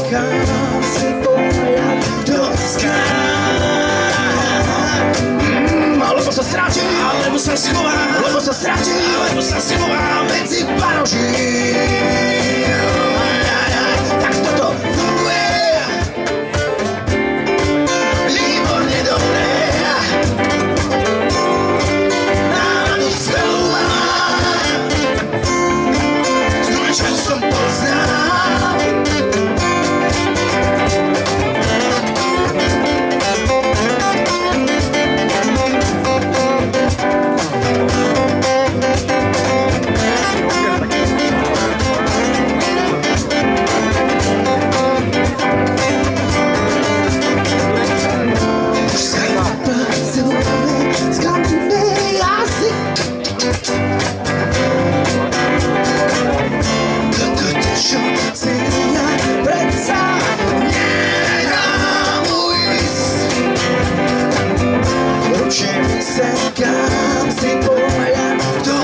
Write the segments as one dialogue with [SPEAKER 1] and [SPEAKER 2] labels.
[SPEAKER 1] kam si pohľad do alebo sa stratí, alebo sa schová, alebo sa stratí, alebo sa schová medzi paroží. Tak toto funguje výborne dobre. Náladu skvelú mám, z druhej čas som poznal. Kam si pohľad do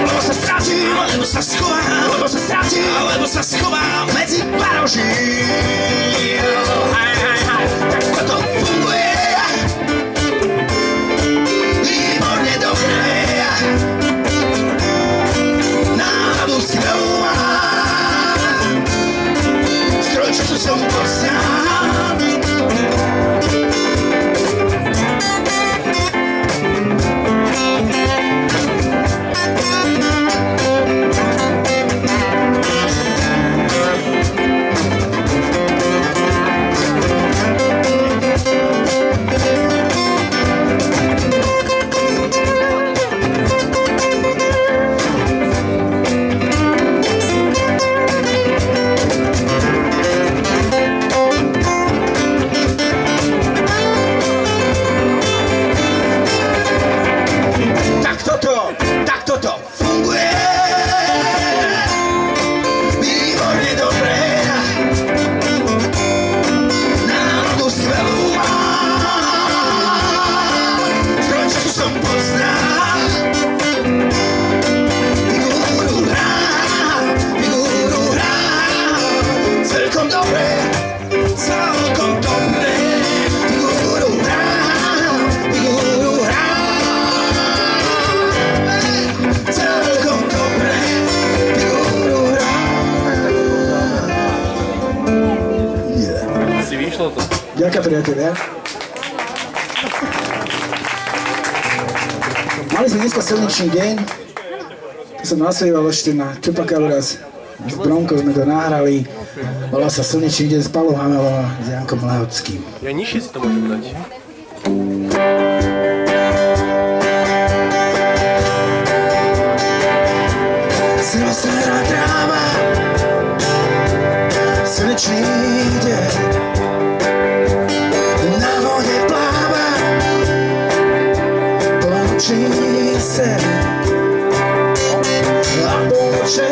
[SPEAKER 1] lebo sa stratí, alebo sa schová, alebo sa stratí, alebo sa schová medzi paroží. Tak toto funguje výborne dobre. Náladu skvelú mám, stroj času som poznal. Ďakujem, priatelia. Mali sme dneska slnečný deň. To som naspieval ešte na Chupacabras. S Bronkou sme to nahrali. Volá sa Slnečný deň s Pavlom Hamelom a s Jankom Lahodským.
[SPEAKER 2] Ja nižšie si to môžem dať.
[SPEAKER 1] Zrozerá tráva, slnečný deň. Sen a poče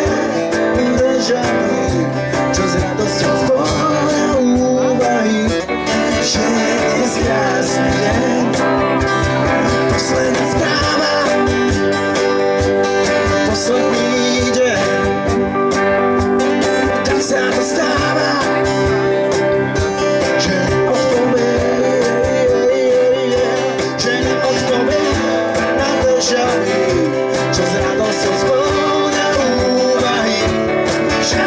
[SPEAKER 1] držaný, čo s radosťou spĺňa úvahy, že je krásny deň. Posledná správa, posledný deň, tak sa to stáva, že neodpovie, čo s radosťou spĺňa úvahy, že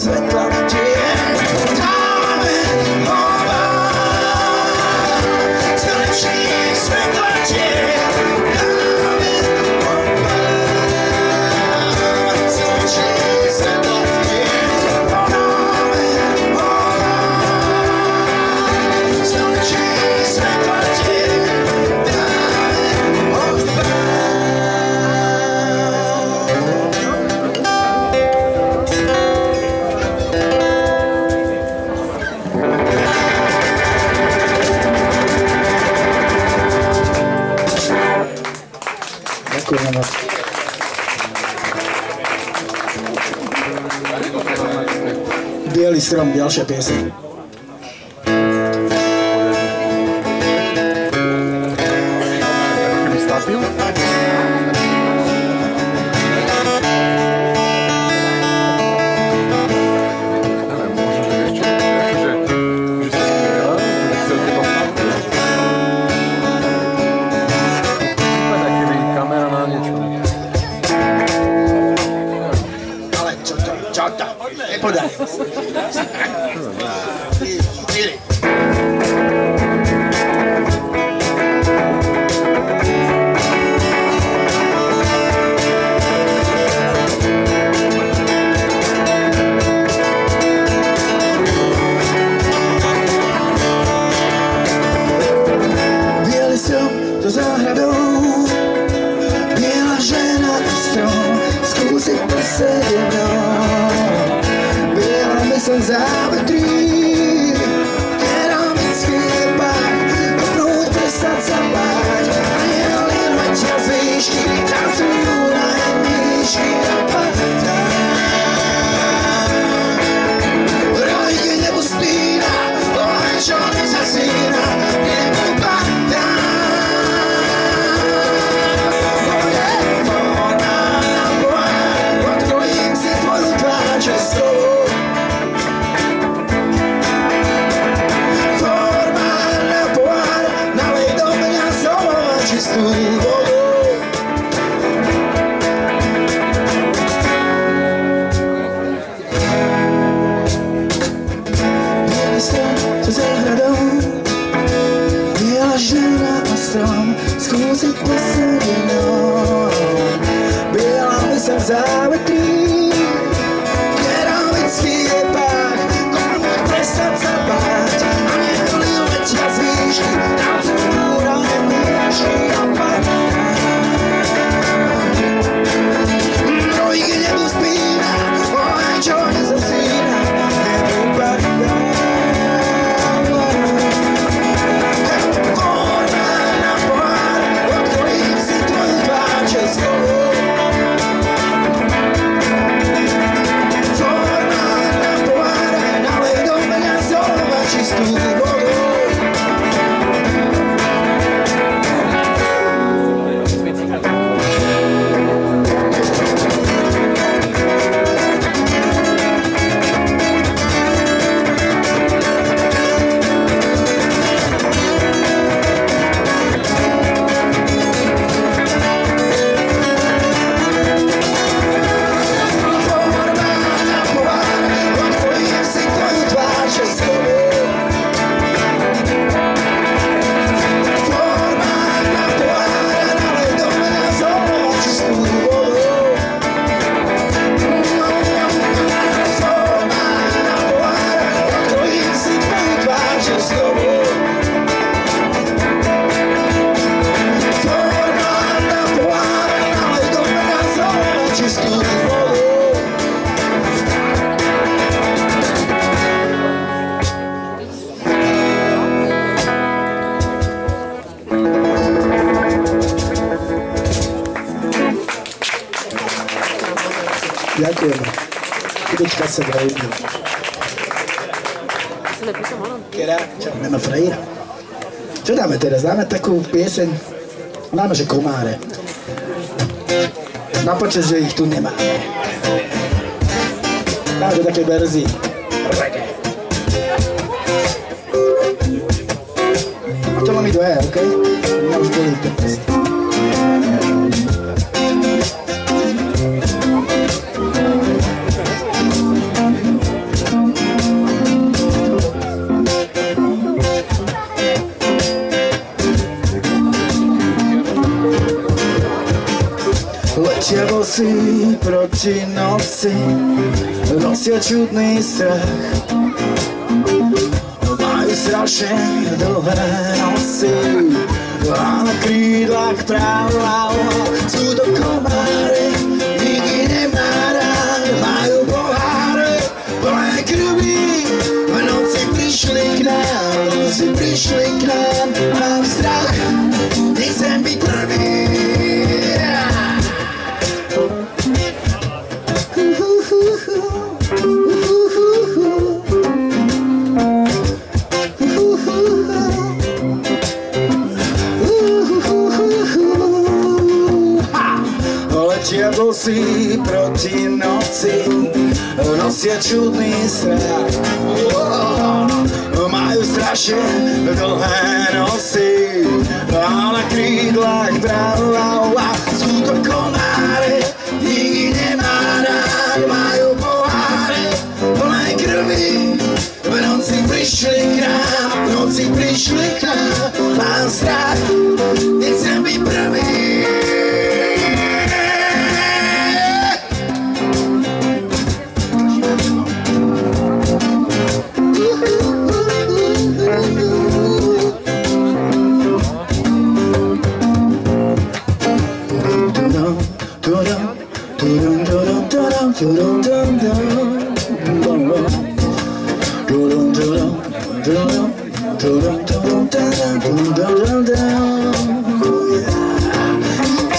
[SPEAKER 1] svetla tie dáme hova. Slnečných svetla tie dáme hova. Slnečných svetla tie dáme hova. Slnečných svetla tie dáme hova. Ďakujem. Bielý strom, ďalšia pieseň. Nepodarí. Bielý strom do záhradou, biela žena a strom, skúsiť posediť mnou. Biela mysl závetrí, keramický pach, prúd prestať sa báť. Anieli letia z výšky, tancujú na jedničky a padá. Roj, kde nebo spína, oheň, čo nezasína, nebo padá. Forma na pohár, odkrojím si tvoju tvár českou. Čistú vodu. Bielý strom so záhradou, biela žena a strom, skúsiť posediť mnou. Biela mysl závetrí, keramický je pach, komu prestať sa báť. Anieli letia z výšky, tancujú na jedničky a padá. Roj, kde nebo spína, oheň, čo nezasína, nebo padá. Forma na pohár, odkrojím si tvoju tvár českou. Forma na pohár, nalej do mňa znova čistú vodu. Ďakujeme. Chudečka sa vrajúbila. Čo, Mema Freira? Čo dáme teraz? Dáme takú pieseň? Dáme, že komáre. Na počas, že ich tu nemáme. Dáme také verzii. Reggae. A to mám i dvoje, okej? Mňa už bolí ten prst. bosí proti noci, nosia čudný strach. Majú strašne dlhé nosy a na krídlach práva. Sú to komáre, nikdy nemá rád. Majú poháre plné krvi, v noci prišli k nám, v noci prišli k nám. Mám strach, nechcem byť prvý. Letia bosí proti noci, nosia čudný strach. Majú strašne dlhé nosy a na krídlach práva. Sú to konáre, nikdy nemá rád. Majú poháre plné krvi, v noci prišli k nám, v noci prišli k nám. Mám strach, nechcem byť prvý.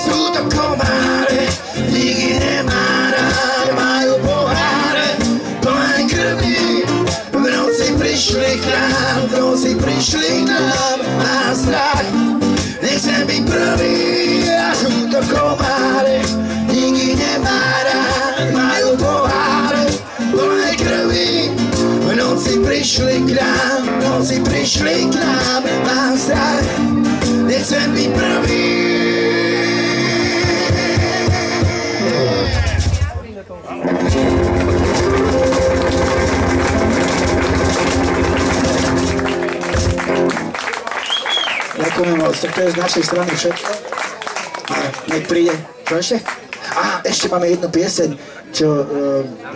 [SPEAKER 1] Sú to komáre, nikdy nemá rád. Majú poháre plné krvi, v noci prišli k nám, v noci prišli k nám. Mám strach, nechcem byť prvý. Sú to komáre, nikdy nemá rád. Majú poháre plné krvi, v noci prišli k nám, v noci prišli k nám. Mám strach, nechcem byť prvý. Ďakujem moc, tak to je z našej strany všetko. A nech príde. Čo ešte? A ešte máme jednu pieseň, čo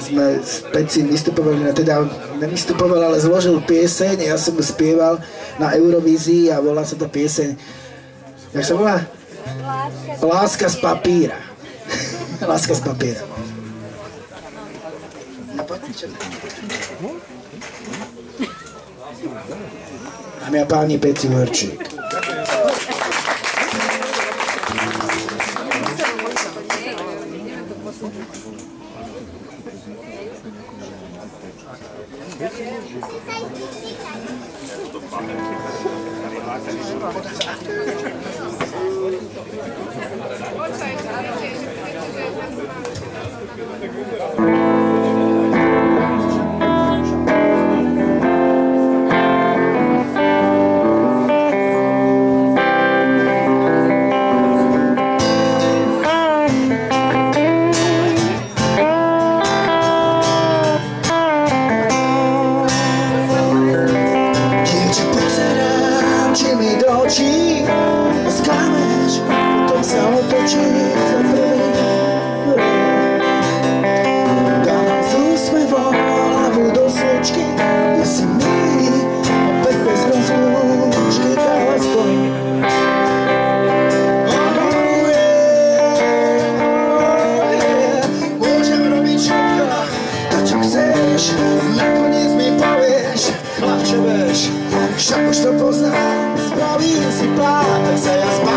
[SPEAKER 1] sme s Pecím vystupovali, teda nevystupoval, ale zložil pieseň, ja som ju spieval na Eurovízii a volá sa tá pieseň, jak sa volá? Láska z papíra. Láska z papíra. Dámy a páni, Peci Horčík. Však už to poznám, spravím si plán, tak sa ja spávam.